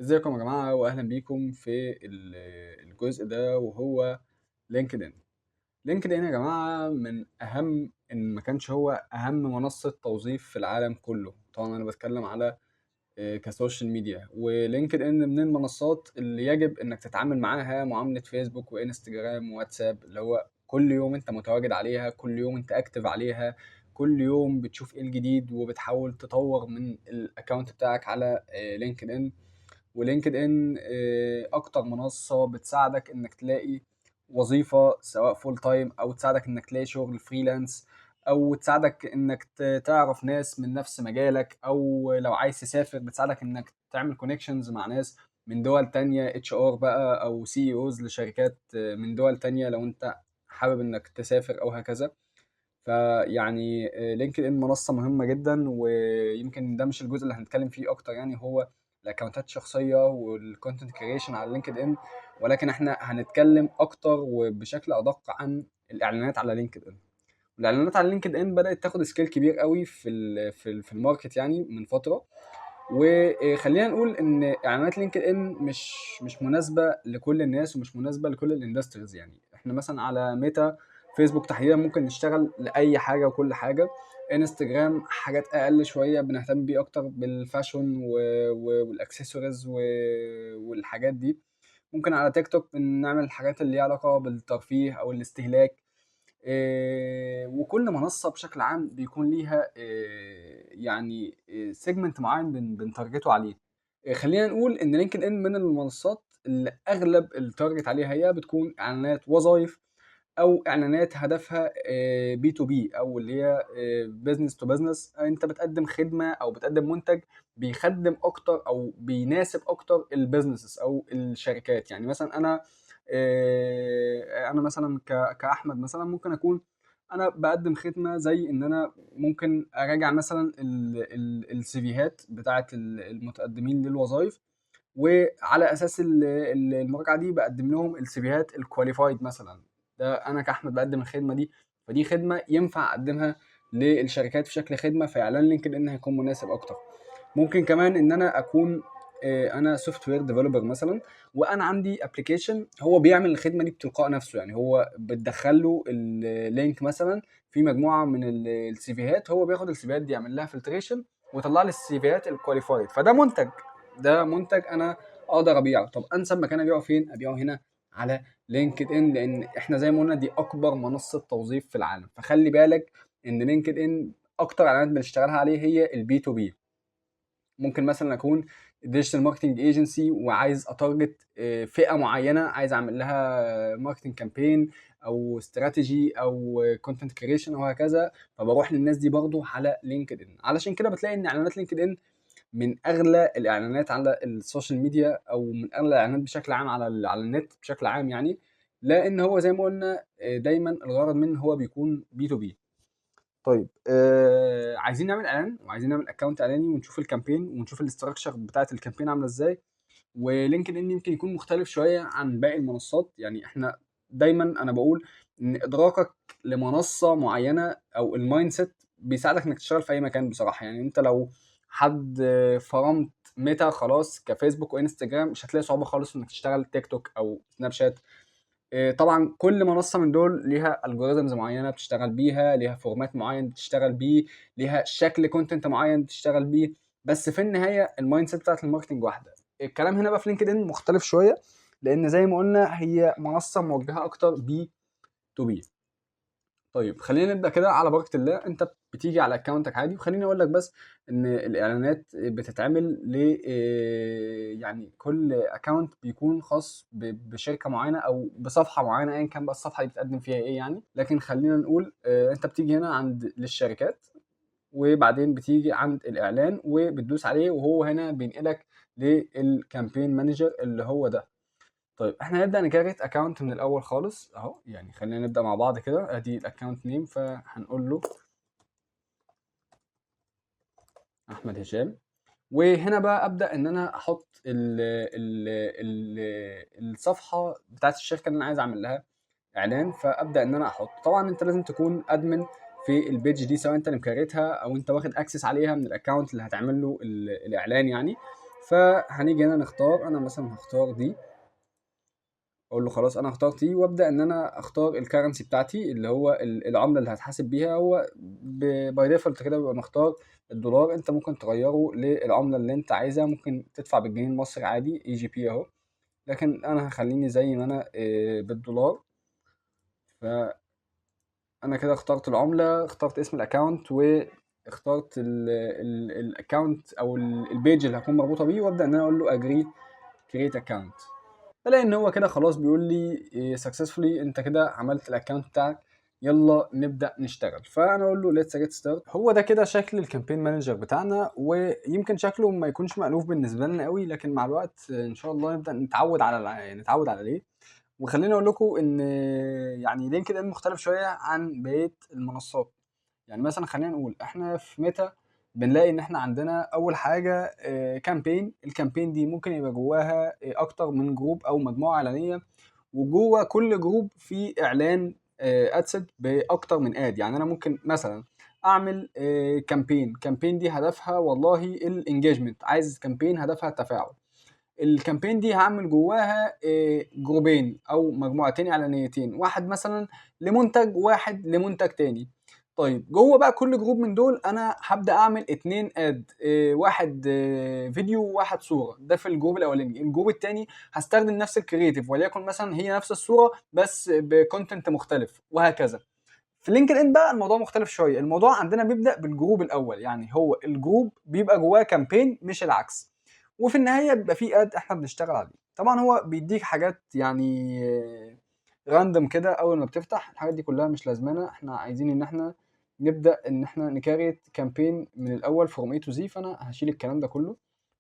ازيكم يا جماعة واهلا بيكم في الجزء ده وهو لينكد ان. لينكد ان يا جماعة من اهم ان ما كانش هو اهم منصة توظيف في العالم كله. طبعا انا بتكلم على كسوشيال ميديا، ولينكد ان من المنصات اللي يجب انك تتعامل معاها معاملة فيسبوك وانستجرام وواتساب، اللي هو كل يوم انت متواجد عليها، كل يوم انت اكتف عليها، كل يوم بتشوف ايه الجديد وبتحاول تطور من الاكونت بتاعك على لينكد ان. ولينكد ان اكتر منصة بتساعدك انك تلاقي وظيفة سواء فول تايم، او تساعدك انك تلاقي شغل فريلانس، او تساعدك انك تعرف ناس من نفس مجالك، او لو عايز تسافر بتساعدك انك تعمل كونكشنز مع ناس من دول تانية، اتش ار بقى او سي اوز لشركات من دول تانية لو انت حابب انك تسافر او هكذا. فيعني لينكد ان منصه مهمه جدا، ويمكن ده مش الجزء اللي هنتكلم فيه اكتر، يعني هو الاكونتات الشخصيه والكونتنت كريشن على لينكد ان، ولكن احنا هنتكلم اكتر وبشكل ادق عن الاعلانات على لينكد ان. الاعلانات على لينكد ان بدات تاخد سكيل كبير قوي في الماركت يعني من فتره. وخلينا نقول ان اعلانات لينكد ان مش مناسبه لكل الناس ومش مناسبه لكل الاندستريز. يعني احنا مثلا على ميتا، فيسبوك تحديدا ممكن نشتغل لاي حاجه وكل حاجه. انستجرام حاجات اقل شويه بنهتم بيه اكتر بالفاشن والاكسسوارز والحاجات دي. ممكن على تيك توك بنعمل الحاجات اللي ليها علاقه بالترفيه او الاستهلاك. وكل منصة بشكل عام بيكون ليها يعني سيجمنت معين بنتارجته عليه. خلينا نقول ان لينكد ان من المنصات اللي اغلب التارجت عليها هي بتكون اعلانات وظائف، او اعلانات هدفها بي تو بي، او اللي هي بزنس تو بزنس. انت بتقدم خدمه او بتقدم منتج بيخدم اكتر او بيناسب اكتر البيزنسز او الشركات. يعني مثلا انا مثلا كاحمد مثلا ممكن اكون انا بقدم خدمه زي ان انا ممكن اراجع مثلا السيفيهات بتاعت المتقدمين للوظائف، وعلى اساس المراجعه دي بقدم لهم السيفيهات الكواليفايد مثلا. ده انا كاحمد بقدم الخدمه دي، فدي خدمه ينفع اقدمها للشركات في شكل خدمه، فاعلان لينكد ان هيكون مناسب اكتر. ممكن كمان ان انا اكون انا سوفت وير ديفلوبر مثلا، وانا عندي ابلكيشن هو بيعمل الخدمه دي بتلقاء نفسه. يعني هو بتدخل له اللينك مثلا في مجموعه من السيفيهات، هو بياخد السيفيهات دي يعمل لها فلتريشن ويطلع لي السيفيهات الكواليفايد. فده منتج، ده منتج انا اقدر ابيعه. طب انسب مكان ابيعه فين؟ ابيعه هنا على لينكد ان، لان احنا زي ما قلنا دي اكبر منصه توظيف في العالم. فخلي بالك ان لينكد ان اكتر اعلانات بنشتغلها عليه هي البي تو بي. ممكن مثلا اكون ديجيتال ماركتنج ايجنسي وعايز اتارجت فئه معينه، عايز اعمل لها ماركتنج كامبين او استراتيجي او كونتنت كريشن وهكذا، فبروح للناس دي برضو على لينكد ان. علشان كده بتلاقي ان اعلانات لينكد ان من اغلى الاعلانات على السوشيال ميديا، او من اغلى الاعلانات بشكل عام على النت بشكل عام يعني. لان هو زي ما قلنا دايما الغرض منه هو بيكون بي تو بي. طيب عايزين نعمل اعلان وعايزين نعمل اكونت اعلاني ونشوف الكامبين ونشوف الاستراكشر بتاعه الكامبين عامله ازاي. ولينكد ان يمكن يكون مختلف شويه عن باقي المنصات. يعني احنا دايما انا بقول ان ادراكك لمنصه معينه او المايند سيت بيساعدك انك تشتغل في اي مكان بصراحه. يعني انت لو حد فرمت ميتا خلاص كفيسبوك وانستجرام، مش هتلاقي صعوبه خالص انك تشتغل تيك توك او سناب شات. طبعا كل منصه من دول ليها الجوريزمز معينه بتشتغل بيها، ليها فورمات معين بتشتغل بيه، ليها شكل كونتنت معين بتشتغل بيه، بس في النهايه المايند سيت بتاعت الماركتنج واحده. الكلام هنا بقى في لينكد ان مختلف شويه، لان زي ما قلنا هي منصه موجهه اكتر بي تو بي. طيب خلينا نبدا كده على بركه الله. انت بتيجي على اكونتك عادي، وخليني اقول لك بس ان الاعلانات بتتعمل ل يعني كل اكونت بيكون خاص بشركه معينه او بصفحه معينه، ايا كان بقى الصفحه دي بتقدم فيها ايه يعني. لكن خلينا نقول انت بتيجي هنا عند للشركات، وبعدين بتيجي عند الاعلان وبتدوس عليه، وهو هنا بينقلك للكامبين مانجر اللي هو ده. طيب احنا هنبدأ نكريت اكونت من الاول خالص اهو. يعني خلينا نبدأ مع بعض كده. ادي الاكونت نيم، فهنقول له احمد هشام. وهنا بقى ابدأ ان انا احط الصفحة بتاعت الشركة اللي انا عايز اعمل لها اعلان. فابدأ ان انا احط، طبعا انت لازم تكون ادمن في البيج دي، سواء انت اللي مكريتها او انت واخد اكسس عليها من الاكونت اللي هتعمل له الاعلان يعني. فهنيجي هنا نختار، انا مثلا هختار دي، اقول له خلاص انا اخترت دي، وابدا ان انا اختار الكرنسي بتاعتي اللي هو العمله اللي هتحاسب بيها. هو باي ديفولت كده بيبقى مختار الدولار، انت ممكن تغيره للعمله اللي انت عايزها، ممكن تدفع بالجنيه المصري عادي اي جي بي اهو، لكن انا هخليني زي ما انا بالدولار. فانا كده اخترت العمله، اخترت اسم الاكونت، واخترت الاكونت او البيج اللي هكون مربوطه بيه، وابدا ان انا اقول له اجري كريت اكونت. بلاقي ان هو كده خلاص بيقول لي سكسسفولي انت كده عملت الاكونت بتاعك، يلا نبدا نشتغل. فانا اقول له ليتس جيت ستارت. هو ده كده شكل الكامبين مانجر بتاعنا، ويمكن شكله ما يكونش مألوف بالنسبه لنا قوي، لكن مع الوقت ان شاء الله نبدا نتعود على ليه. وخليني اقول لكم ان يعني لينكد ان مختلف شويه عن بقيه المنصات. يعني مثلا خلينا نقول احنا في ميتا بنلاقي ان احنا عندنا اول حاجه كامبين. الكامبين دي ممكن يبقى جواها اكتر من جروب او مجموعه اعلانيه، وجوه كل جروب في اعلان ادسد باكتر من اد. يعني انا ممكن مثلا اعمل كامبين دي هدفها والله الانجيجمنت، عايز كامبين هدفها التفاعل. الكامبين دي هعمل جواها جروبين او مجموعتين اعلانيتين، واحد مثلا لمنتج، واحد لمنتج تاني. طيب جوه بقى كل جروب من دول انا هبدا اعمل اتنين اد، واحد فيديو وواحد صوره، ده في الجروب الاولاني. الجروب التاني هستخدم نفس الكرييتيف، وليكن مثلا هي نفس الصوره بس بكونتنت مختلف، وهكذا. في لينكد ان بقى الموضوع مختلف شويه. الموضوع عندنا بيبدا بالجروب الاول، يعني هو الجروب بيبقى جواه كامبين مش العكس، وفي النهايه بيبقى فيه اد احنا بنشتغل عليه. طبعا هو بيديك حاجات يعني راندوم كده اول ما بتفتح، الحاجات دي كلها مش لازمانه. احنا عايزين ان احنا نبدا ان احنا نكريت كامبين من الاول فروم اي تو زي، فانا هشيل الكلام ده كله،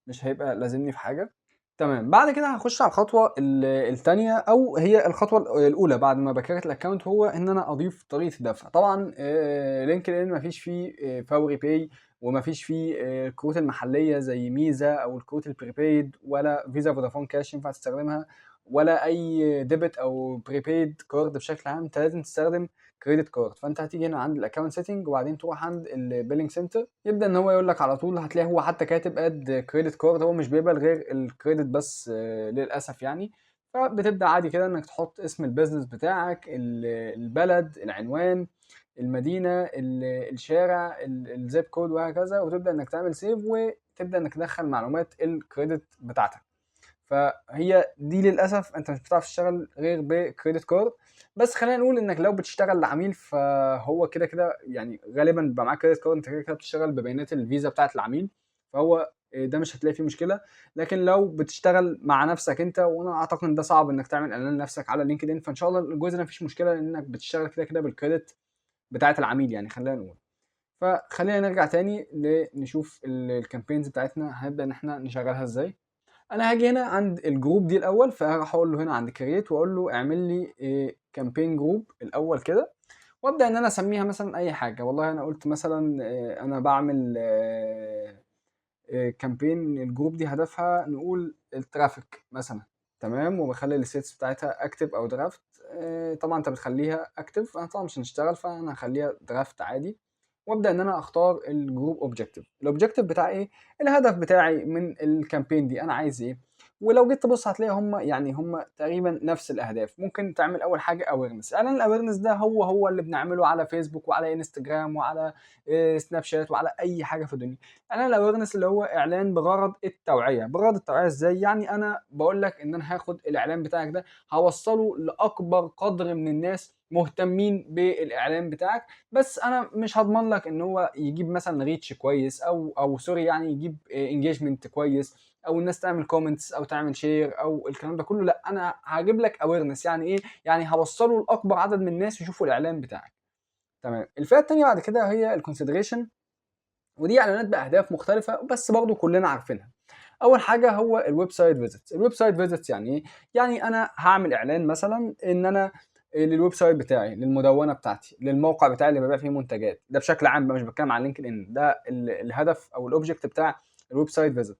مش هيبقى لازمني في حاجه. تمام، بعد كده هخش على الخطوه الثانيه، او هي الخطوه الاولى بعد ما بكريت الاكونت، هو ان انا اضيف طريقه الدفع. طبعا لينكد ان مفيش فيه فوري باي، ومفيش فيه الكروت المحليه زي ميزه او الكروت البريبيد، ولا فيزا فودافون كاش ينفع تستخدمها، ولا اي ديبت او بريبيد كارد بشكل عام. انت لازم تستخدم كريدت كارد. فانت هتيجي هنا عند الاكونت سيتنج، وبعدين تروح عند البيلينج سنتر، يبدا ان هو يقول لك على طول، هتلاقي هو حتى كاتب اد كريدت كارد، هو مش بيقبل غير الكريدت بس للاسف يعني. فبتبدا عادي كده انك تحط اسم البيزنس بتاعك، البلد، العنوان، المدينه، الشارع، الزيب كود، وهكذا، وتبدا انك تعمل سيف، وتبدا انك تدخل معلومات الكريدت بتاعتك. فهي دي للاسف انت مش بتعرف تشتغل غير بكريدت كارد. بس خلينا نقول انك لو بتشتغل لعميل فهو كده كده يعني غالبا بيبقى معاك كريدت كارد، انت كده كده بتشتغل ببيانات الفيزا بتاعت العميل، فهو ده مش هتلاقي فيه مشكله. لكن لو بتشتغل مع نفسك انت، وانا اعتقد ان ده صعب انك تعمل اعلان لنفسك على لينكد ان، فان شاء الله الجزء ده مفيش مشكله انك بتشتغل كده كده بالكريدت بتاعت العميل يعني، خلينا نقول. فخلينا نرجع تاني نشوف الكامبينز بتاعتنا هنبدا ان احنا نشغلها ازاي. انا هاجي هنا عند الجروب دي الاول، فهروح اقول له هنا عند كرييت، واقول له اعمل لي كامبين جروب الاول كده، وابدا ان انا اسميها مثلا اي حاجه. والله انا قلت مثلا انا بعمل كامبين الجروب دي هدفها نقول الترافيك مثلا. تمام، وبخلي السيتس بتاعتها اكتف او درافت. طبعا انت بتخليها اكتف، انا طبعا مش هنشتغل فانا هخليها درافت عادي. وابدا ان انا اختار الجروب اوبجيكتيف. الاوبجيكتيف بتاعي ايه؟ الهدف بتاعي من الكامبين دي انا عايز ايه. ولو جيت تبص هتلاقي هم تقريبا نفس الاهداف. ممكن تعمل اول حاجه اويرنس. اعلان الاويرنس ده هو اللي بنعمله على فيسبوك وعلى انستجرام وعلى سناب شات وعلى اي حاجه في الدنيا. اعلان الاويرنس اللي هو اعلان بغرض التوعيه. بغرض التوعيه ازاي؟ يعني انا بقول لك ان انا هاخد الاعلان بتاعك ده هوصله لاكبر قدر من الناس مهتمين بالاعلان بتاعك، بس انا مش هضمن لك ان هو يجيب مثلا ريتش كويس او سوري يعني يجيب انجيجمنت كويس، او الناس تعمل كومنتس او تعمل شير او الكلام ده كله. لا، انا هجيب لك اويرنس. يعني ايه؟ يعني هوصله لاكبر عدد من الناس يشوفوا الاعلان بتاعك. تمام. الفئه الثانيه بعد كده هي الكونسيدريشن، ودي اعلانات باهداف مختلفه بس برضو كلنا عارفينها. اول حاجه هو الويب سايت فيزيتس. الويب سايت فيزيتس يعني ايه؟ يعني انا هعمل اعلان مثلا ان انا للويب سايت بتاعي، للمدونه بتاعتي، للموقع بتاعي اللي ببيع فيه منتجات، ده بشكل عام بقى، مش بتكلم عن لينكد ان. ده الهدف او الاوبجكت بتاع الويب سايت فيزيت.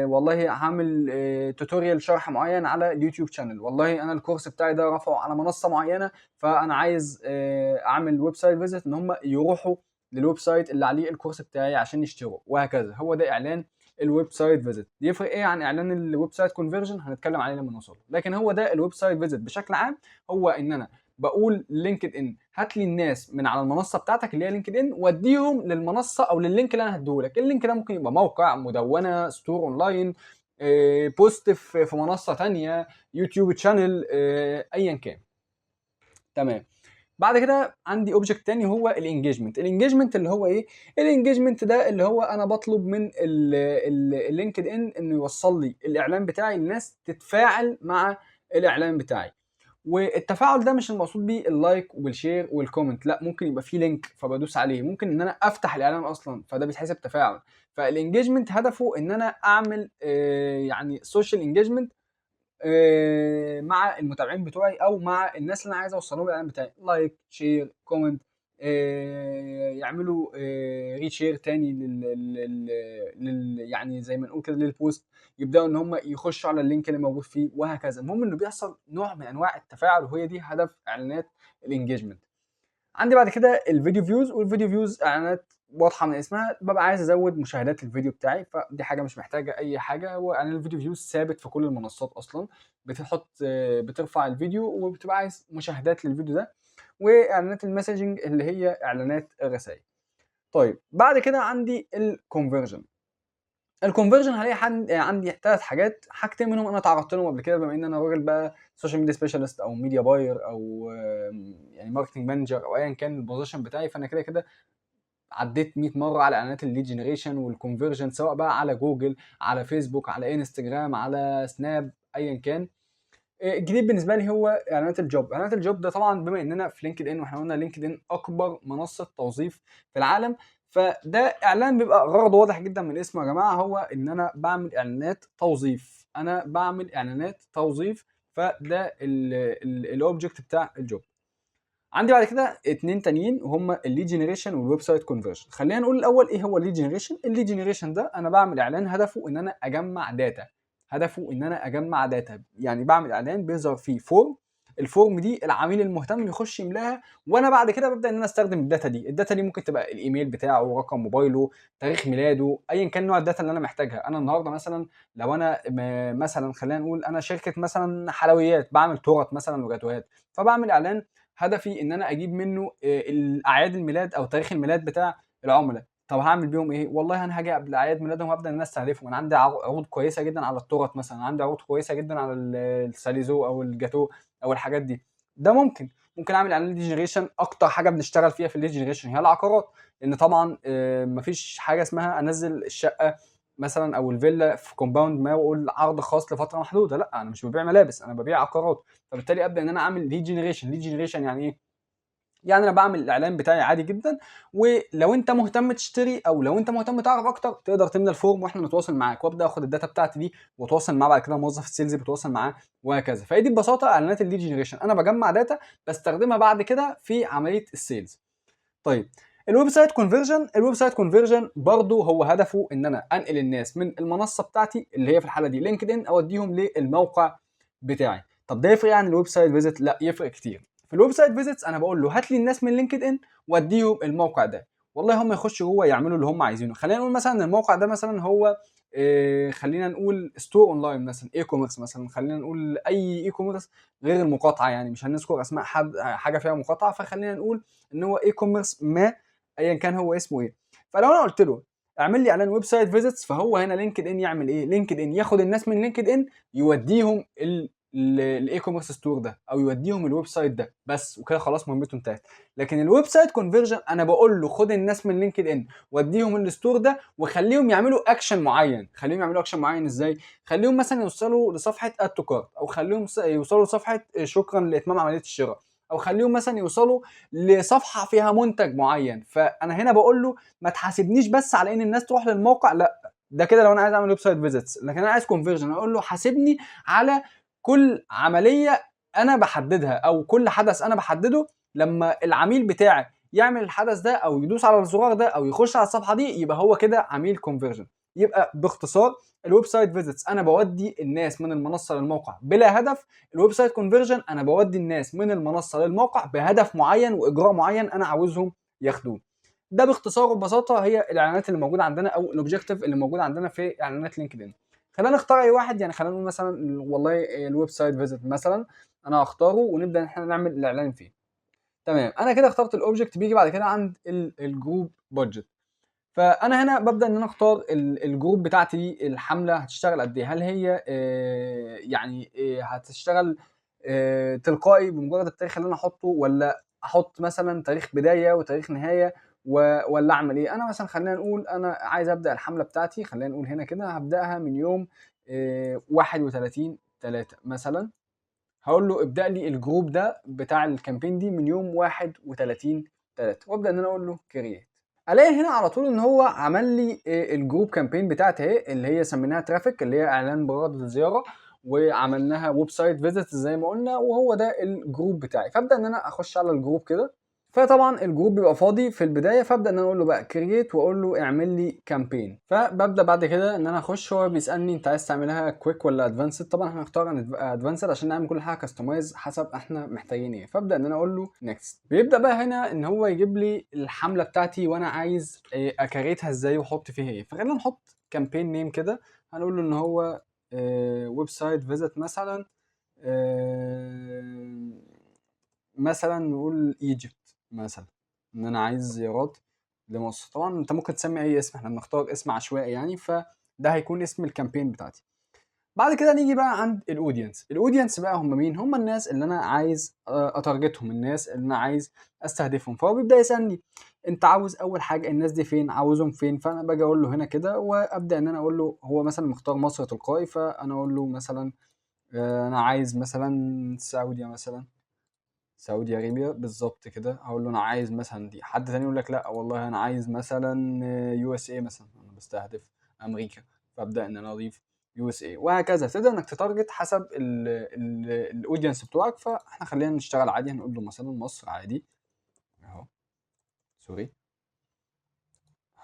والله هعمل توتوريال شرح معين على اليوتيوب شانل. والله انا الكورس بتاعي ده رفعه على منصه معينه، فانا عايز اعمل ويب سايت فيزيت ان هم يروحوا للويب سايت اللي عليه الكورس بتاعي عشان يشتروا، وهكذا. هو ده اعلان الويب سايت فيزيت. يفرق ايه عن اعلان الويب سايت كونفرجن؟ هنتكلم عليه لما نوصل. لكن هو ده الويب سايت فيزيت بشكل عام، هو ان انا بقول لينكد ان هات لي الناس من على المنصه بتاعتك اللي هي لينكد ان واديهم للمنصه او لللينك اللي انا هديهولك. اللينك ده ممكن يبقى موقع، مدونه، ستور اونلاين، بوست في منصه ثانيه، يوتيوب تشانل، ايا كان. تمام. بعد كده عندي اوبجكت تاني هو الانجيجمنت. الانجيجمنت اللي هو ايه؟ الانجيجمنت ده اللي هو انا بطلب من اللينكد ان انه يوصل لي الاعلان بتاعي، الناس تتفاعل مع الاعلان بتاعي. والتفاعل ده مش المقصود بيه اللايك والشير والكومنت، لا، ممكن يبقى فيه لينك فبدوس عليه، ممكن ان انا افتح الاعلان اصلا فده بيتحسب تفاعل. فالانجيجمنت هدفه ان انا اعمل يعني سوشيال انجيجمنت مع المتابعين بتوعي او مع الناس اللي انا عايز اوصل لهم الاعلان بتاعي. لايك، شير، كومنت، يعملوا ريشير تاني يعني زي ما نقول كده للبوست، يبداوا ان هم يخشوا على اللينك اللي موجود فيه وهكذا. المهم انه بيحصل نوع من انواع التفاعل، وهي دي هدف اعلانات الانجيجمنت. عندي بعد كده الفيديو فيوز. والفيديو فيوز اعلانات واضحه من اسمها، ببقى عايز ازود مشاهدات الفيديو بتاعي، فدي حاجه مش محتاجه اي حاجه. هو اعلان الفيديو فيوز ثابت في كل المنصات اصلا، بترفع الفيديو وبتبقى عايز مشاهدات للفيديو ده. واعلانات المسجنج اللي هي اعلانات الرسائل. طيب بعد كده عندي الكونفرجن. الكونفرجن هلاقي عندي 3 حاجات، حاجتين منهم انا اتعرضت لهم قبل كده، بما ان انا راجل بقى سوشيال ميديا سبيشالست او ميديا باير او يعني ماركتنج مانجر او ايا كان البوزيشن بتاعي، فانا كده كده عديت 100 مره على اعلانات الليد جنريشن والكونفرجن، سواء بقى على جوجل، على فيسبوك، على انستجرام، على سناب، ايا كان. الجديد بالنسبه لي هو اعلانات الجوب. اعلانات الجوب ده طبعا بما اننا في لينكد ان، واحنا قلنا لينكد ان اكبر منصه توظيف في العالم، فده اعلان بيبقى غرضه واضح جدا من اسمه يا جماعه، هو ان انا بعمل اعلانات توظيف. انا بعمل اعلانات توظيف، فده الاوبجكت بتاع الجوب. عندي بعد كده 2 تانيين وهم الليد جنريشن والويب سايت كونفرجن. خلينا نقول الاول ايه هو الليد جنريشن. الليد جنريشن ده انا بعمل اعلان هدفه ان انا اجمع داتا. هدفه ان انا اجمع داتا، يعني بعمل اعلان بيظهر فيه فورم. الفورم دي العميل المهتم يخش يملاها، وانا بعد كده ببدا ان انا استخدم الداتا دي. الداتا دي ممكن تبقى الايميل بتاعه، رقم موبايله، تاريخ ميلاده، ايا كان نوع الداتا اللي انا محتاجها. انا النهارده مثلا لو انا مثلا خلينا نقول انا شركه مثلا حلويات، بعمل تورت مثلا وجاتوهات، فبعمل اعلان هدفي ان انا اجيب منه الاعياد الميلاد او تاريخ الميلاد بتاع العملاء. طب هعمل بيهم ايه؟ والله انا هاجي قبل اعياد ميلادهم وابدا ان انا استهدفهم. انا عندي عروض كويسه جدا على التورت مثلا، عندي عروض كويسه جدا على الساليزو او الجاتو او الحاجات دي. ده ممكن اعمل اعلان ليد جنريشن. اكتر حاجه بنشتغل فيها في الليد جنريشن هي العقارات، لان طبعا مفيش حاجه اسمها انزل الشقه مثلا او الفيلا في كومباوند ما واقول عرض خاص لفتره محدوده. لا، انا مش ببيع ملابس، انا ببيع عقارات. فبالتالي ابدا ان انا اعمل ليد جنريشن. ليد جنريشن يعني ايه؟ يعني انا بعمل الاعلان بتاعي عادي جدا، ولو انت مهتم تشتري او لو انت مهتم تعرف اكتر تقدر تملى الفورم واحنا نتواصل معاك، وابدا اخد الداتا بتاعتي دي واتواصل معاه. بعد كده موظف السيلز بيتواصل معاه وهكذا. فهي دي ببساطه اعلانات الليد جنريشن. انا بجمع داتا بستخدمها بعد كده في عمليه السيلز. طيب الويب سايت كونفرجن. الويب سايت كونفرجن برضه هو هدفه ان انا انقل الناس من المنصه بتاعتي اللي هي في الحاله دي لينكد ان، اوديهم للموقع بتاعي. طب ده يفرق عن الويب سايت فيزيت؟ لا، يفرق كتير. في الويب سايت فيزيتس انا بقول له هات لي الناس من لينكد ان واديهم الموقع ده، والله هم يخشوا جوه يعملوا اللي هم عايزينه. خلينا نقول مثلا الموقع ده مثلا هو خلينا نقول ستور اونلاين مثلا، اي كوميرس مثلا، خلينا نقول اي اي كوميرس غير المقاطعه، يعني مش هنذكر اسماء حاجه فيها مقاطعه، فخلينا نقول ان هو اي كوميرس ما، ايا كان هو اسمه ايه. فلو انا قلت له اعمل لي اعلان ويب سايت فيزيتس، فهو هنا لينكد ان يعمل ايه؟ لينكد ان ياخد الناس من لينكد ان يوديهم الاي كوميرس ستور ده او يوديهم الويب سايت ده بس، وكده خلاص مهمته انتهت. لكن الويب سايت كونفرجن انا بقول له خد الناس من لينكد ان وديهم الستور ده وخليهم يعملوا اكشن معين. خليهم يعملوا اكشن معين ازاي؟ خليهم مثلا يوصلوا لصفحه اد تو كارت، او خليهم يوصلوا لصفحه شكرا لاتمام عمليه الشراء، او خليهم مثلا يوصلوا لصفحه فيها منتج معين. فانا هنا بقول له ما تحاسبنيش بس على ان الناس تروح للموقع، لا، ده كده لو انا عايز اعمل ويب سايت فيزيتس. لكن انا عايز كونفرجن، اقول له حاسبني على كل عمليه انا بحددها او كل حدث انا بحدده. لما العميل بتاعي يعمل الحدث ده او يدوس على الزرار ده او يخش على الصفحه دي، يبقى هو كده عميل كونفرجن. يبقى باختصار الويب سايت فيزيتس انا بودي الناس من المنصه للموقع بلا هدف. الويب سايت كونفرجن انا بودي الناس من المنصه للموقع بهدف معين واجراء معين انا عاوزهم ياخدوه. ده باختصار وببساطه هي الاعلانات اللي موجوده عندنا او الاوبجيكتيف اللي موجود عندنا في اعلانات لينكد ان. خلينا نختار اي واحد، يعني خلينا نقول مثلا والله الويب سايت فيزيت مثلا، انا هختاره ونبدا ان احنا نعمل الاعلان فيه. تمام، انا كده اخترت الاوبجكت. بيجي بعد كده عند الجروب بادجت. فانا هنا ببدا ان انا اختار الجروب بتاعتي، الحمله هتشتغل قد ايه، هل هي يعني هتشتغل تلقائي بمجرد التاريخ اللي انا احطه، ولا احط مثلا تاريخ بدايه وتاريخ نهايه، ولا اعمل ايه. انا مثلا خلينا نقول انا عايز ابدا الحمله بتاعتي، خلينا نقول هنا كده هبداها من يوم 31/3 مثلا. هقول له ابدا لي الجروب ده بتاع الكامبين دي من يوم 31/3، وابدا ان انا اقول له كرييت. الاقي هنا على طول ان هو عمل لي الجروب كامبين بتاعتي اهي، اللي هي سميناها ترافيك، اللي هي اعلان بغرض الزياره، وعملناها ويب سايت فيزيت زي ما قلنا، وهو ده الجروب بتاعي. فابدا ان انا اخش على الجروب كده. فطبعا الجروب بيبقى فاضي في البدايه، فابدا ان انا اقول له بقى كرييت، واقول له اعمل لي كامبين. فببدا بعد كده ان انا اخش، هو بيسالني انت عايز تعملها كويك ولا ادفانسد. طبعا احنا هنختار ادفانسد عشان نعمل كل حاجه كاستمايز حسب احنا محتاجين ايه. فابدا ان انا اقول له نيكست. بيبدا بقى هنا ان هو يجيب لي الحمله بتاعتي وانا عايز اكريتها ازاي واحط فيها ايه. فخلينا نحط كامبين نيم كده، هنقول له ان هو ويب سايت فيزيت مثلا، مثلا نقول ايجيبت مثلا، ان انا عايز زيارات لمصر. طبعا انت ممكن تسمي اي اسم، احنا بنختار اسم عشوائي يعني، فده هيكون اسم الكامبين بتاعتي. بعد كده نيجي بقى عند الاودينس. الاودينس بقى هم مين؟ هم الناس اللي انا عايز اتارجتهم، الناس اللي انا عايز استهدفهم. فهو بيبدا يسالني انت عاوز اول حاجه الناس دي فين، عاوزهم فين. فانا باجي اقول له هنا كده، وابدا ان انا اقول له هو مثلا مختار مصر تلقائي، فانا اقول له مثلا انا عايز مثلا سعوديه مثلا، سعودي أرابيا بالضبط كده. هاقول له أنا عايز مثلًا دي. حد تاني يقول لك لأ والله أنا عايز مثلًا USA مثلًا، أنا باستهدف أمريكا، فأبدأ إن أنا أضيف USA وهكذا. تبدأ إنك تتارجت حسب الaudience بتوعك. فإحنا خلّينا نشتغل عادي، هنقول له مثلًا مصر عادي أهو، سوري،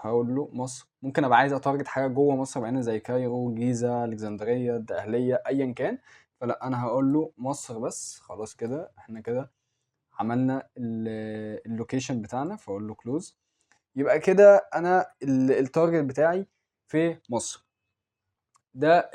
هاقول له مصر. ممكن أبقى عايز أتارجت حاجة جوّه مصر بعينها زي كايرو، الجيزة، الإسكندرية، الدقهلية، أيًا كان. فلأ، أنا هاقول له مصر بس. خلاص كده إحنا كده عملنا اللوكيشن بتاعنا، فاقول له كلوز. يبقى كده انا التارجت بتاعي في مصر ده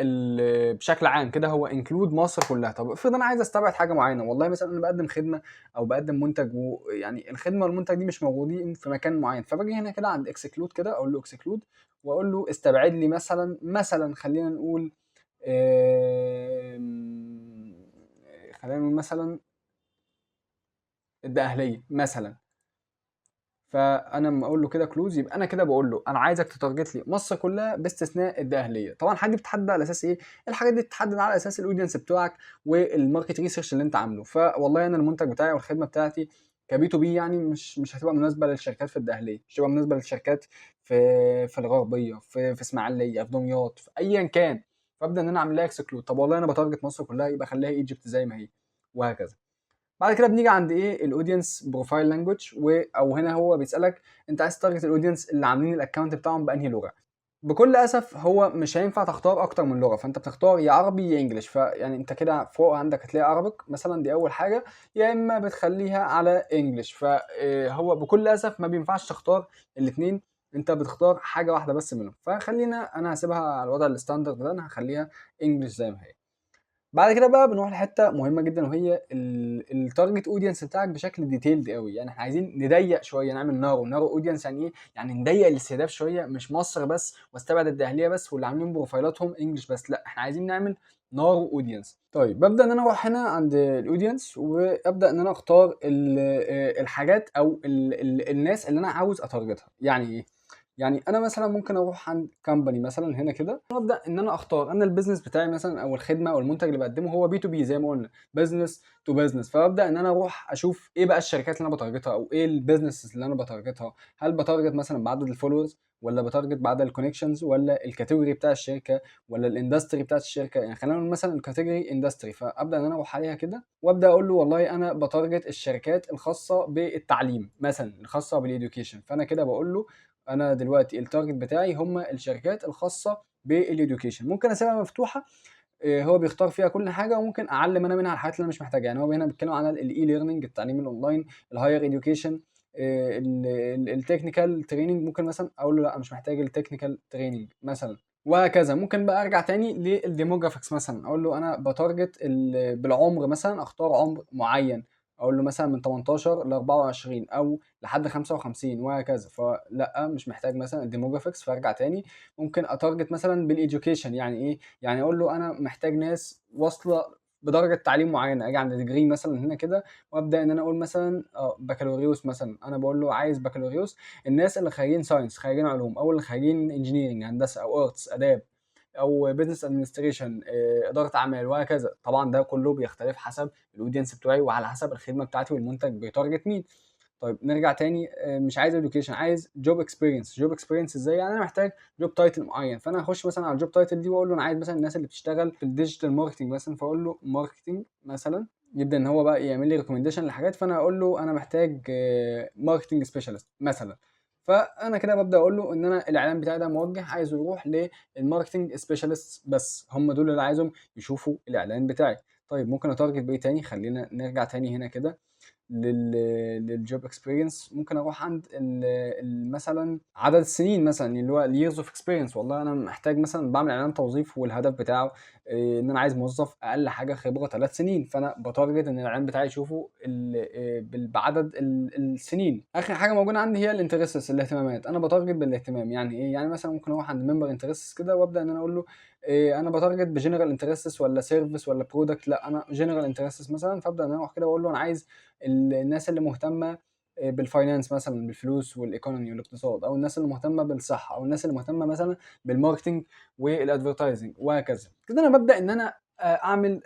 بشكل عام كده، هو انكلود مصر كلها. طب افرض انا عايز استبعد حاجه معينه، والله مثلا انا بقدم خدمه او بقدم منتج، ويعني الخدمه والمنتج دي مش موجودين في مكان معين. فباجي هنا كده عند اكسكلود كده، اقول له اكسكلود، واقول له استبعد لي مثلا خلينا نقول خلينا نقول مثلا الدقهليه مثلا. فانا لما اقول له كده كلوز، يبقى انا كده بقول له انا عايزك تتارجت لي مصر كلها باستثناء الدقهليه. طبعا الحاجات دي بتتحدد على اساس ايه؟ الحاجات دي بتتحدد على اساس الاودينس بتوعك والماركت ريسيرش اللي انت عامله. فوالله انا المنتج بتاعي والخدمه بتاعتي كبي تو بي يعني مش هتبقى مناسبه للشركات في الدقهليه، مش هتبقى مناسبه للشركات في الغربيه، في اسماعيليه، في دمياط، في ايا كان. فابدا ان انا اعمل لها اكسكلود. طب والله انا بتارجت مصر كلها، يبقى خليها ايجيبت زي ما هي، وهكذا. بعد كده بنيجي عند ايه؟ الاودينس بروفايل لانجوج، او هنا هو بيسالك انت عايز تارجت الاودينس اللي عاملين الاكونت بتاعهم بانهي لغه. بكل اسف هو مش هينفع تختار اكتر من لغه، فانت بتختار يا عربي يا انجلش. فيعني انت كده فوق عندك هتلاقي عربك مثلا، دي اول حاجه، يا اما بتخليها على انجلش. فهو بكل اسف ما بينفعش تختار الاثنين، انت بتختار حاجه واحده بس منهم. فخلينا انا هسيبها على الوضع الستاندرد ده، انا هخليها انجلش زي ما هي. بعد كده بقى بنروح لحته مهمه جدا، وهي التارجت اودينس بتاعك بشكل ديتيلد قوي. يعني احنا عايزين نضيق شويه، نعمل نارو اودينس. يعني ايه؟ يعني نضيق الاستهداف شويه، مش مصر بس واستبعد الدهليه بس واللي عاملين بروفايلاتهم انجلش بس. لا، احنا عايزين نعمل نارو اودينس. طيب ببدا ان انا اروح هنا عند الاودينس، وابدا ان انا اختار الحاجات او الناس اللي انا عاوز اتارجتها. يعني ايه؟ يعني انا مثلا ممكن اروح عند كامباني مثلا هنا كده، وابدا ان انا اختار انا البيزنس بتاعي مثلا، او الخدمه او المنتج اللي بقدمه هو بي تو بي زي ما قلنا، بزنس تو بزنس. فابدا ان انا اروح اشوف ايه بقى الشركات اللي انا بتارجتها، او ايه البيزنس اللي انا بتارجتها. هل بتارجت مثلا بعدد الفولورز، ولا بتارجت بعدد الكونكشنز، ولا الكاتيجوري بتاع الشركه، ولا الاندستري بتاعت الشركه. يعني خلينا نقول مثلا الكاتيجوري اندستري، فابدا ان انا اروح عليها كده، وابدا اقول له والله انا بتارجت الشركات الخاصه بالتعليم مثلا، الخاصه بالإديوكيشن. فانا كده بقول له انا دلوقتي التارجت بتاعي هم الشركات الخاصه بالإديوكيشن. ممكن اسيبها مفتوحه، هو بيختار فيها كل حاجه، وممكن اعلم انا منها الحاجات اللي انا مش محتاجها. يعني هو هنا بيتكلم عن الاي ليرنينج، التعليم الاونلاين، الهاير اديوكيشن، التكنيكال تريننج ممكن مثلا اقول له لا مش محتاج التكنيكال تريننج مثلا، وهكذا. ممكن بقى ارجع تاني للديموجرافيكس، مثلا اقول له انا بتارجت بالعمر، مثلا اختار عمر معين، اقول له مثلا من 18 ل 24 او لحد 55 وهكذا. فلا مش محتاج مثلا الديموجرافيكس، فارجع تاني. ممكن اتارجت مثلا بالايديوكيشن، يعني ايه؟ يعني اقول له انا محتاج ناس واصله بدرجه تعليم معينه، اجي عند ديجري مثلا هنا كده وابدا ان انا اقول مثلا بكالوريوس مثلا، انا بقول له عايز بكالوريوس الناس اللي خارجين ساينس، خارجين علوم، او اللي خارجين انجينيرنج هندسه او ارتس اداب او بزنس ادمنستريشن اداره اعمال وهكذا. طبعا ده كله بيختلف حسب الاودينس بتوعي وعلى حسب الخدمه بتاعتي والمنتج بيتارجت مين. طيب نرجع تاني، مش عايز education، عايز job experience. job experience ازاي؟ يعني انا محتاج job title معين، فانا هخش مثلا على الجوب تايتل دي واقول له انا عايز مثلا الناس اللي بتشتغل في الديجيتال ماركتنج مثلا، فاقول له ماركتنج مثلا، يبدا ان هو بقى يعمل لي ريكومنديشن لحاجات، فانا اقول له انا محتاج ماركتنج سبيشالست مثلا. فانا كده ببدا اقول له ان انا الاعلان بتاعي ده موجه عايزه يروح للماركتنج سبيشالست بس، هم دول اللي عايزهم يشوفوا الاعلان بتاعي. طيب ممكن اتارجت بايه تاني؟ خلينا نرجع تاني هنا كده للجوب اكسبيرينس. ممكن اروح عند مثلا عدد السنين، مثلا اللي هو الييرز اوف اكسبيرينس. والله انا محتاج مثلا بعمل اعلان توظيف والهدف بتاعه ان انا عايز موظف اقل حاجه خبره 3 سنين، فانا بتارجت ان الاعلان بتاعي يشوفه بعدد السنين. اخر حاجه موجوده عندي هي الانترستس، الاهتمامات. انا بتارجت بالاهتمام، يعني ايه؟ يعني مثلا ممكن اروح عند ممبر انترستس كده وابدا ان انا اقول له انا بتارجت بجنرال انترستس ولا سيرفيس ولا برودكت. لا انا جنرال انترستس مثلا، فابدا ان انا اروح كده واقول له انا عايز الناس اللي مهتمه بالفاينانس مثلا، بالفلوس والايكونومي والاقتصاد، او الناس اللي مهتمه بالصحه، او الناس اللي مهتمه مثلا بالماركتنج والادفرتايزنج وهكذا. كده انا ببدا ان انا اعمل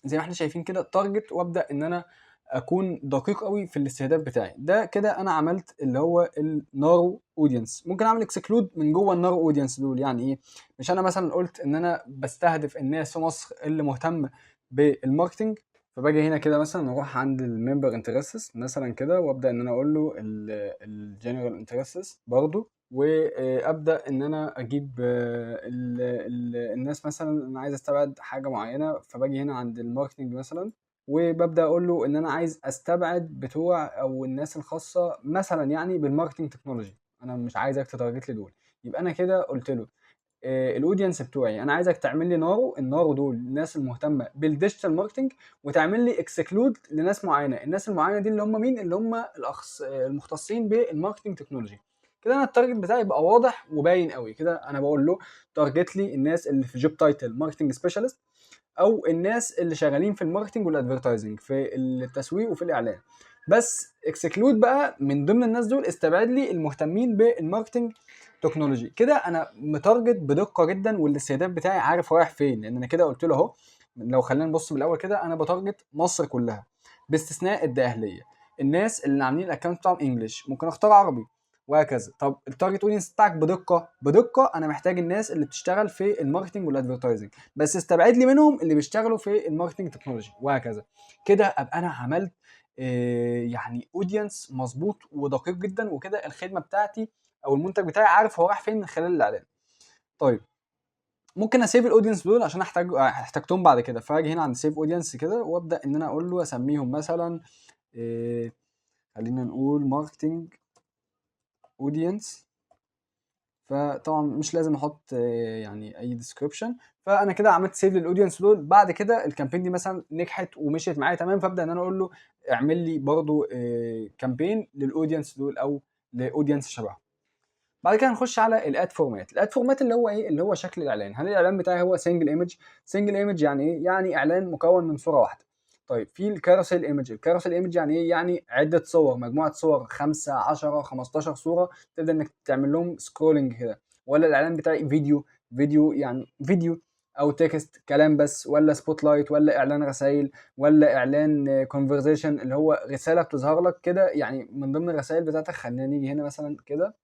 زي ما احنا شايفين كده تارجت، وابدا ان انا اكون دقيق قوي في الاستهداف بتاعي. ده كده انا عملت اللي هو النارو اودينس. ممكن اعمل اكسكلود من جوه النارو اودينس دول، يعني ايه؟ مش انا مثلا قلت ان انا بستهدف الناس في مصر اللي مهتمه بالماركتنج، فباجي هنا كده مثلا اروح عند الممبر انترستس مثلا كده وابدا ان انا اقول له الجنرال انترستس برضو، وابدا ان انا اجيب الناس مثلا انا عايز استبعد حاجه معينه، فباجي هنا عند الماركتنج مثلا وببدا اقول له ان انا عايز استبعد بتوع او الناس الخاصه مثلا يعني بالماركتنج تكنولوجي، انا مش عايزك تتارجت لي دول. يبقى انا كده قلت له الاودينس بتوعي انا عايزك تعمل لي النارو دول الناس المهتمه بالديجيتال ماركتنج، وتعمل لي اكسكلود لناس معينه. الناس المعينه دي اللي هم مين؟ اللي هم المختصين بالماركتنج تكنولوجي. كده انا التارجت بتاعي يبقى واضح وباين قوي كده. انا بقول له تارجت لي الناس اللي في جوب تايتل ماركتنج سبيشالست، او الناس اللي شغالين في الماركتنج والادفرتايزنج، في التسويق وفي الاعلان. بس اكسكلود بقى من ضمن الناس دول، استبعد لي المهتمين بالماركتنج تكنولوجي. كده انا متارجت بدقه جدا والاستهداف بتاعي عارف رايح فين، لان انا كده قلت له اهو. لو خلينا نبص بالاول كده، انا بتارجت مصر كلها باستثناء الدقهليه. الناس اللي عاملين الاكونت بتاعهم انجلش ممكن اختار عربي وهكذا. طب التارجت اودينس بتاعك بدقه انا محتاج الناس اللي بتشتغل في الماركتنج والادفرتايزنج، بس استبعد لي منهم اللي بيشتغلوا في الماركتنج تكنولوجي وهكذا. كده ابقى انا عملت يعني اودينس مظبوط ودقيق جدا، وكده الخدمه بتاعتي او المنتج بتاعي عارف هو رايح فين من خلال الاعلان. طيب ممكن اسيب الاودينس دول عشان احتاجتهم بعد كده، فاجي هنا عند سيف اودينس كده وابدا ان انا اقول له اسميهم مثلا إيه، خلينا نقول ماركتنج اودينس. فطبعا مش لازم احط يعني اي ديسكريبشن. فانا كده عملت سيف للاودينس دول. بعد كده الكامبين دي مثلا نجحت ومشيت معايا تمام، فابدا ان انا اقول له اعمل لي برضو كامبين للاودينس دول او لاودينس شبههم. بعد كده نخش على الاد فورمات. الاد فورمات اللي هو ايه؟ اللي هو شكل الاعلان. هل الاعلان بتاعي هو سنجل ايمج؟ سنجل ايمج يعني ايه؟ يعني اعلان مكون من صوره واحده. طيب في الكاروسيل ايمج. الكاروسيل ايمج يعني ايه؟ يعني عده صور، مجموعه صور 5 10 15 صوره، تبدا انك تعمل لهم سكرولنج كده. ولا الاعلان بتاعي فيديو يعني فيديو او تكست كلام بس، ولا سبوت لايت، ولا اعلان رسائل، ولا اعلان كونفرزيشن اللي هو رساله بتظهر لك كده يعني من ضمن الرسائل بتاعتك. خلينا نيجي هنا مثلا كده،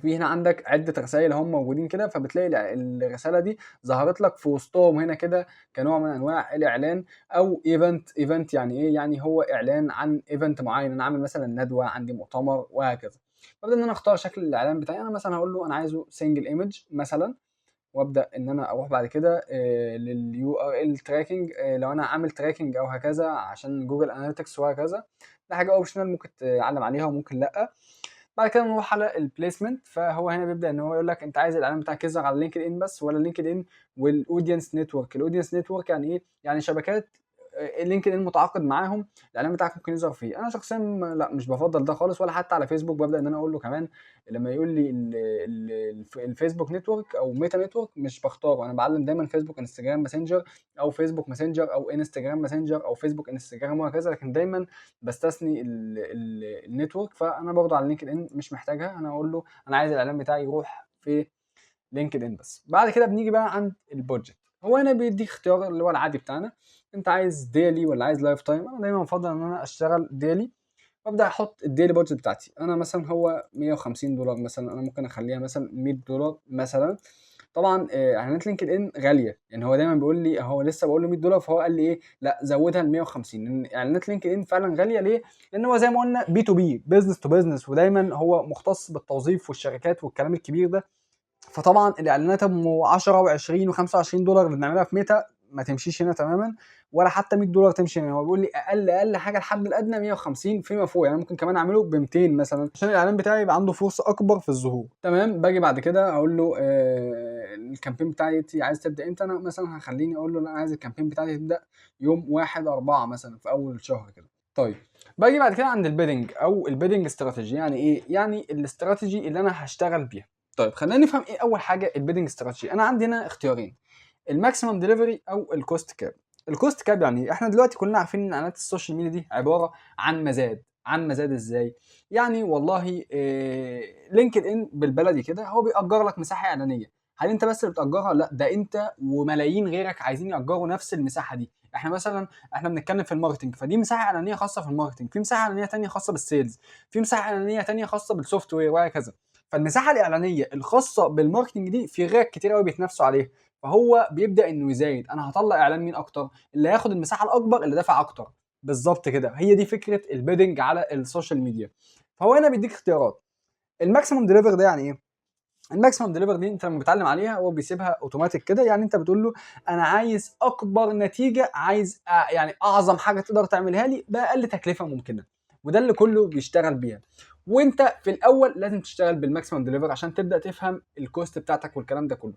في هنا عندك عدة رسائل هم موجودين كده، فبتلاقي الرسالة دي ظهرت لك في وسطهم هنا كده كنوع من انواع الاعلان. او ايفنت يعني ايه؟ يعني هو اعلان عن ايفنت معين، انا عامل مثلا ندوة، عندي مؤتمر وهكذا. فبدأ ان انا اختار شكل الاعلان بتاعي. انا مثلا هقول له انا عايزه سنجل ايمج مثلا، وابدا ان انا اروح بعد كده لليو ار ال تراكنج، لو انا عامل تراكنج او هكذا عشان جوجل اناليتكس وهكذا. ده حاجه اوبشنال ممكن تعلم عليها وممكن لا. بعد كده نروح على البليسمنت، فهو هنا بيبدا ان هو يقول لك انت عايز الاعلان بتاعك يظهر على لينكد ان بس ولا لينكد ان والاودينس نتورك. الاودينس نتورك يعني ايه؟ يعني شبكات لينكد ان متعاقد معاهم الاعلان بتاعك ممكن يظهر فيه. انا شخصيا لا مش بفضل ده خالص، ولا حتى على فيسبوك ببدا ان انا اقول له كمان لما يقول لي الفيسبوك نتورك او ميتا نتورك مش بختاره. انا بعلم دايما فيسبوك انستجرام ماسنجر او فيسبوك ماسنجر او انستجرام ماسنجر او فيسبوك انستجرام وهكذا، لكن دايما بستثني النتورك. فانا برضه على لينكد ان مش محتاجها، انا اقول له انا عايز الاعلان بتاعي يروح في لينكد ان بس. بعد كده بنيجي بقى عند البودجت. هو هنا بيديك اختيار اللي هو العادي بتاعنا، انت عايز ديلي ولا عايز لايف تايم. انا دايما بفضل ان انا اشتغل ديلي، وابدا احط الديلي بودجت بتاعتي. انا مثلا هو $150 مثلا، انا ممكن اخليها مثلا $100 مثلا. طبعا اعلانات لينكد ان غاليه، يعني هو دايما بيقول لي، هو لسه بقول له $100 فهو قال لي ايه لا زودها ل 150، لان اعلانات لينكد ان فعلا غاليه. ليه؟ لان هو زي ما قلنا بي تو بي، بزنس تو بزنس، ودايما هو مختص بالتوظيف والشركات والكلام الكبير ده. فطبعا الاعلانات ام 10 و20 و25 دولار اللي بنعملها في ميتا ما تمشيش هنا تماما، ولا حتى $100 تمشي هنا. هو بيقول لي اقل حاجه الحد الادنى 150 فيما فوق، يعني ممكن كمان اعمله ب 200 مثلا عشان الاعلان بتاعي يبقى عنده فرصه اكبر في الظهور. تمام. باجي بعد كده اقول له الكامبين بتاعتي عايز تبدا امتى. انا مثلا هخليني اقول له لا انا عايز الكامبين بتاعتي تبدا يوم 1/4 مثلا في اول الشهر كده. طيب باجي بعد كده عند البيدنج او البيدنج استراتيجي. يعني ايه؟ يعني الاستراتيجي اللي انا هشتغل بيها. طيب خلينا نفهم ايه اول حاجه البيدنج استراتيجي. انا عندي هنا اختيارين، الماكسيمم ديليفري او الكوست كاب. الكوست كاب يعني احنا دلوقتي كلنا عارفين ان اعلانات السوشيال ميديا دي عباره عن مزاد. عن مزاد ازاي؟ يعني والله لينكد ان بالبلدي كده هو بيأجر لك مساحه اعلانيه. هل انت بس اللي بتأجرها؟ لا، ده انت وملايين غيرك عايزين يأجروا نفس المساحه دي. احنا مثلا احنا بنتكلم في الماركتنج، فدي مساحه اعلانيه خاصه في الماركتنج، في مساحه اعلانيه ثانيه خاصه بالسيلز، في مساحه اعلانيه ثانيه خاصه بالسوفت وير وهكذا. فالمساحه الاعلانيه الخاصه بالماركتنج دي في غيرك كتير قوي بيتنافسوا عليها، فهو بيبدا انه يزايد. انا هطلع اعلان مين اكتر؟ اللي هياخد المساحه الاكبر اللي دفع اكتر. بالظبط كده، هي دي فكره البيدنج على السوشيال ميديا. فهو هنا بيديك اختيارات. الماكسيموم ديليفر ده يعني ايه؟ الماكسيموم ديليفر دي انت لما بتعلم عليها هو بيسيبها اوتوماتيك كده. يعني انت بتقول له انا عايز اكبر نتيجه، عايز يعني اعظم حاجه تقدر تعملها لي باقل تكلفه ممكنه، وده اللي كله بيشتغل بيها. وانت في الاول لازم تشتغل بالماكسيمم ديليفر عشان تبدا تفهم الكوست بتاعتك والكلام ده كله.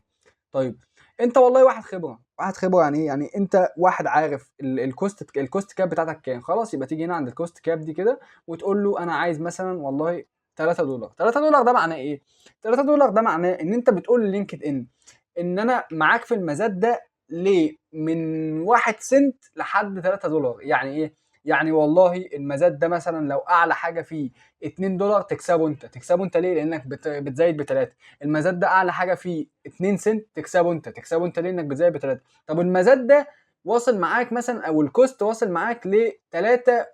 طيب انت والله واحد خبره. واحد خبره يعني ايه؟ يعني انت واحد عارف الكوست كاب بتاعتك كام. خلاص يبقى تيجي هنا عند الكوست كاب دي كده وتقول له انا عايز مثلا والله $3. $3 ده معناه ايه؟ $3 ده معناه ان انت بتقول للينكد ان انا معاك في المزاد ده ليه من 1 سنت لحد $3. يعني ايه؟ يعني والله المزاد ده مثلا لو اعلى حاجه فيه $2 تكسبه انت. تكسبه انت ليه؟ لانك بتزايد بثلاثه. المزاد ده اعلى حاجه فيه 2 سنت تكسبه انت. تكسبه انت ليه؟ انك بتزايد بثلاثه. طب المزاد ده واصل معاك مثلا او الكوست واصل معاك ل 3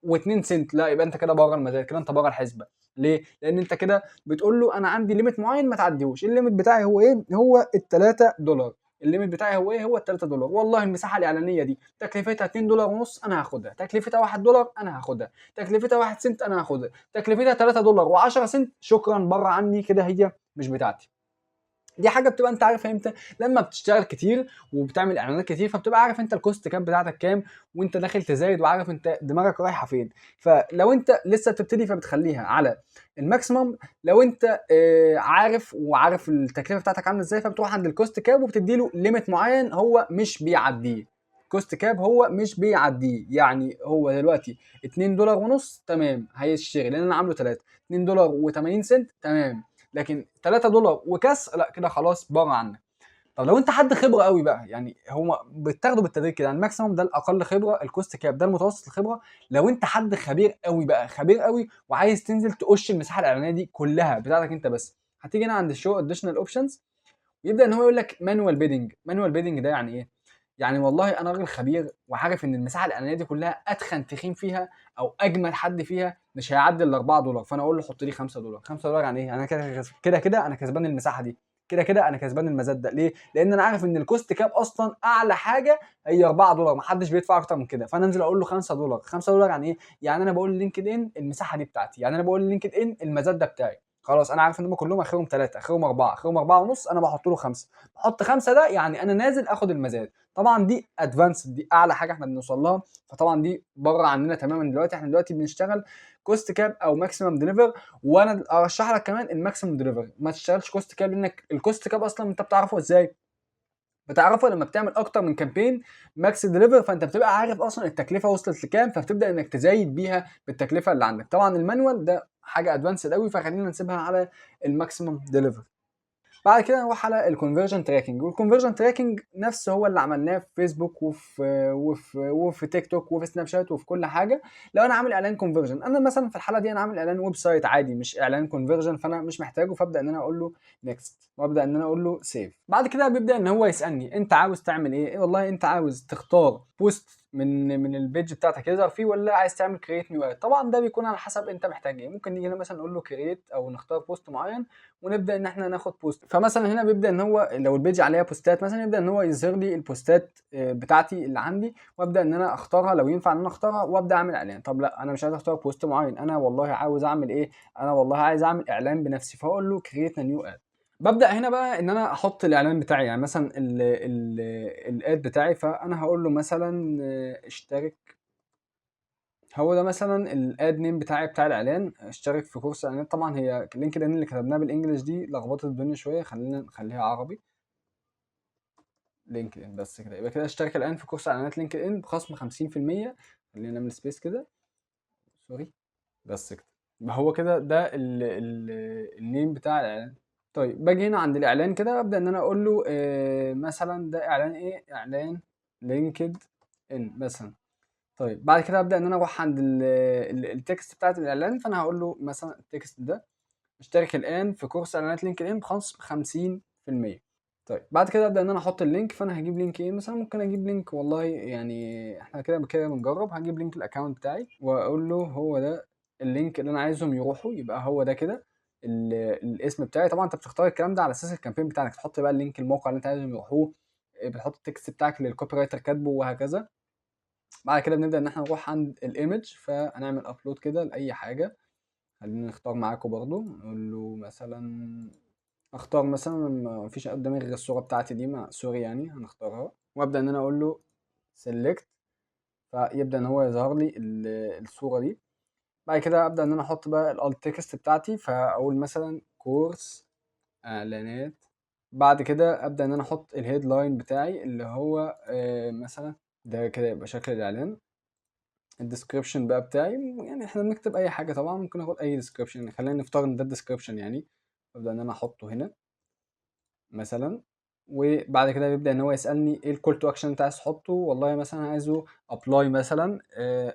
و2 سنت، لا يبقى انت كده بره المزاد، كده انت بره الحسبه. ليه؟ لان انت كده بتقول له انا عندي ليميت معين ما تعديهوش. الليميت بتاعي هو ايه؟ هو $3. الليميت بتاعي هو ايه؟ هو $3. والله المساحه الاعلانيه دي تكلفتها $2 ونص انا هاخدها، تكلفتها $1 انا هاخدها، تكلفتها 1 سنت انا هاخدها، تكلفتها $3 و10 سنت شكرا بره عني، كده هي مش بتاعتي. دي حاجه بتبقى انت عارف امتى؟ لما بتشتغل كتير وبتعمل اعلانات كتير، فبتبقى عارف انت الكوست كام بتاعتك كام، وانت داخل تزايد وعارف انت دماغك رايحه فين. فلو انت لسه بتبتدي فبتخليها على الماكسيمم. لو انت عارف وعارف التكلفه بتاعتك عامله ازاي، فبتروح عند الكوست كاب وبتدي له ليميت معين هو مش بيعديه. كوست كاب هو مش بيعديه. يعني هو دلوقتي $2 ونص تمام هيشتري لان انا عامله 3. $2 و80 سنت تمام، لكن $3 وكاس لا، كده خلاص بره عنك. طب لو انت حد خبره قوي بقى، يعني هو بتاخده بالتدريج كده. يعني الماكسيموم ده الاقل خبره، الكوست كاب ده المتوسط الخبره. لو انت حد خبير قوي بقى، خبير قوي وعايز تنزل تقش المساحه الاعلانيه دي كلها بتاعتك انت بس، هتيجي هنا عند الشو اديشنال اوبشنز ويبدا ان هو يقول لك مانوال بيدنج. مانوال بيدنج ده يعني ايه؟ يعني والله انا راجل خبير وعارف ان المساحه الاعلانيه دي كلها اتخن تخين فيها او اجمل حد فيها مش هيعدي ال $4. فانا اقول له حط لي $5. $5 يعني ايه؟ انا كده انا كسبان المساحه دي، كده كده انا كسبان المزاد ده. ليه؟ لان انا عارف ان الكوست كاب اصلا اعلى حاجه هي $4، محدش بيدفع اكتر من كده. فانا انزل اقول له $5. $5 يعني ايه؟ يعني انا بقول للينكد ان المساحه دي بتاعتي، يعني انا بقول للينكد ان المزاد ده بتاعي. خلاص انا عارف ان هم كلهم اخرهم 3 اخرهم 4 اخرهم 4 ونص، انا بحط له 5. بحط 5 ده يعني انا نازل اخد المزاد. طبعا دي ادفانس، دي اعلى حاجه احنا بنوصل لها، فطبعا دي بره عننا تماما دلوقتي. احنا دلوقتي بنشتغل كوست كاب او ماكسيمم ديليفر. وانا ارشح لك كمان الماكسيمم ديليفر، ما تشتغلش كوست كاب، لانك الكوست كاب اصلا انت بتعرفه ازاي؟ بتعرفه لما بتعمل اكتر من كامبين ماكس ديليفر، فانت بتبقى عارف اصلا التكلفه وصلت لكام، فبتبدا انك تزايد بيها بالتكلفه اللي عندك. طبعا المانوال ده حاجه ادفانسد قوي، فخلينا نسيبها على الماكسيمم ديليفر. بعد كده نروح على الكونفرجن تراكنج. والكونفرجن تراكنج نفس هو اللي عملناه في فيسبوك وفي تيك توك وفي سناب شات وفي كل حاجه. لو انا عامل اعلان كونفرجن، انا مثلا في الحاله دي انا عامل اعلان ويب سايت عادي مش اعلان كونفرجن، فانا مش محتاجه، فابدا ان انا اقول له نيكست، وابدا ان انا اقول له سيف. بعد كده بيبدا ان هو يسالني انت عاوز تعمل ايه. والله انت عاوز تختار بوست من البيج بتاعتك يظهر فيه، ولا عايز تعمل كرييت نيو اد. طبعا ده بيكون على حسب انت محتاج ايه. ممكن نيجي هنا مثلا نقول له كرييت او نختار بوست معين ونبدا ان احنا ناخد بوست. فمثلا هنا بيبدا ان هو لو البيج عليها بوستات مثلا، يبدا ان هو يظهر لي البوستات بتاعتي اللي عندي، وابدا ان انا اختارها لو ينفع ان انا اختارها، وابدا اعمل اعلان. طب لا انا مش عايز اختار بوست معين، انا والله عاوز اعمل ايه، انا والله عايز اعمل اعلان بنفسي، فاقول له كرييت نيو اد. ببدا هنا بقى ان انا احط الاعلان بتاعي، يعني مثلا الاد بتاعي، فانا هقول له مثلا اشترك. هو ده مثلا الاد نيم بتاعي بتاع الاعلان، اشترك في كورس اعلانات. طبعا هي لينكد ان اللي كتبناها بالانجلش دي لخبطت الدنيا شويه، خلينا نخليها عربي. لينكد ان بس كده. يبقى كده اشترك الان في كورس اعلانات لينكد ان بخصم 50%. خلينا نعمل سبيس كده، سوري، بس كده. يبقى هو كده ده ال النيم بتاع الاعلان. طيب باجي هنا عند الاعلان كده، ابدا ان انا اقول له مثلا ده اعلان ايه، اعلان لينكد ان مثلا. طيب بعد كده ابدا ان انا اروح عند التكست بتاعت الاعلان، فانا هقول له مثلا التكست ده اشترك الان في كورس اعلانات لينكد ان بخصم 50%. طيب بعد كده ابدا ان انا احط اللينك. فانا هجيب لينك ايه مثلا؟ ممكن اجيب لينك، والله يعني احنا كده كده بنجرب. هجيب لينك الاكونت بتاعي واقول له هو ده اللينك اللي انا عايزهم يروحوا. يبقى هو ده كده الاسم بتاعي. طبعا انت بتختار الكلام ده على اساس الكامبين بتاعك، تحط بقى اللينك الموقع اللي انت عايزهم يروحوه، بتحط التكست بتاعك اللي الكوبي رايتر كاتبه وهكذا. بعد كده بنبدا ان احنا نروح عند الايمج، فهنعمل ابلود كده لاي حاجه. خلينا نختار معاكم برضو، نقول له مثلا اختار مثلا، ما فيش قدامي غير الصورة بتاعتي دي، مع سوري يعني هنختارها، وابدا ان انا اقول له سيلكت، فيبدا ان هو يظهر لي الصورة دي. بعد كده ابدا ان انا احط بقى الالت تكست بتاعتي، فاقول مثلا كورس اعلانات. بعد كده ابدا ان انا احط الهيدلاين بتاعي اللي هو مثلا ده كده يبقى شكل الاعلان. الديسكريبشن بقى بتاعي يعني احنا بنكتب اي حاجه طبعا، ممكن اخد اي ديسكريبشن، خلينا نفترض ان ده الديسكريبشن يعني. ابدا ان انا احطه هنا مثلا. وبعد كده بيبدا ان هو يسالني ايه الكول تو اكشن انت عايز تحطه. والله مثلا عايزه ابلاي مثلا،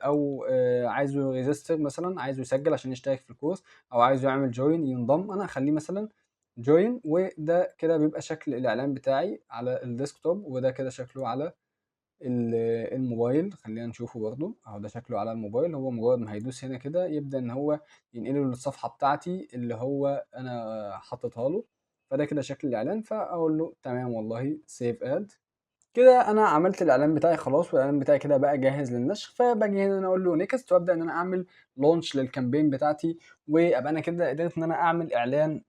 او عايزه ريجستر مثلا، عايزه يسجل عشان يشترك في الكورس، او عايزه يعمل جوين ينضم. انا هخليه مثلا جوين. وده كده بيبقى شكل الاعلان بتاعي على الديسكتوب، وده كده شكله على الموبايل. خلينا نشوفه برضو اهو، ده شكله على الموبايل. هو مجرد ما هيدوس هنا كده يبدأ ان هو ينقله للصفحة بتاعتي اللي هو انا حاططها له. فده كده شكل الاعلان، فاقول له تمام والله سيف اد. كده انا عملت الاعلان بتاعي خلاص، والاعلان بتاعي كده بقى جاهز للنشر. فباجي هنا انا اقول له نيكست، وابدا ان انا اعمل لونش للكامبين بتاعتي، وابقى انا كده قدرت ان انا اعمل اعلان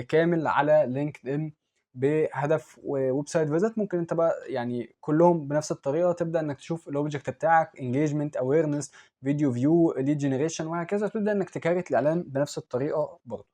كامل على لينكد ان بهدف ويب سايت فيزيت. ممكن انت بقى يعني كلهم بنفس الطريقه تبدا انك تشوف الاوبجكت بتاعك، انجيجمنت، اويرنس، فيديو فيو، ليد جنريشن، وهكذا. تبدا انك تكريت الاعلان بنفس الطريقه برضه.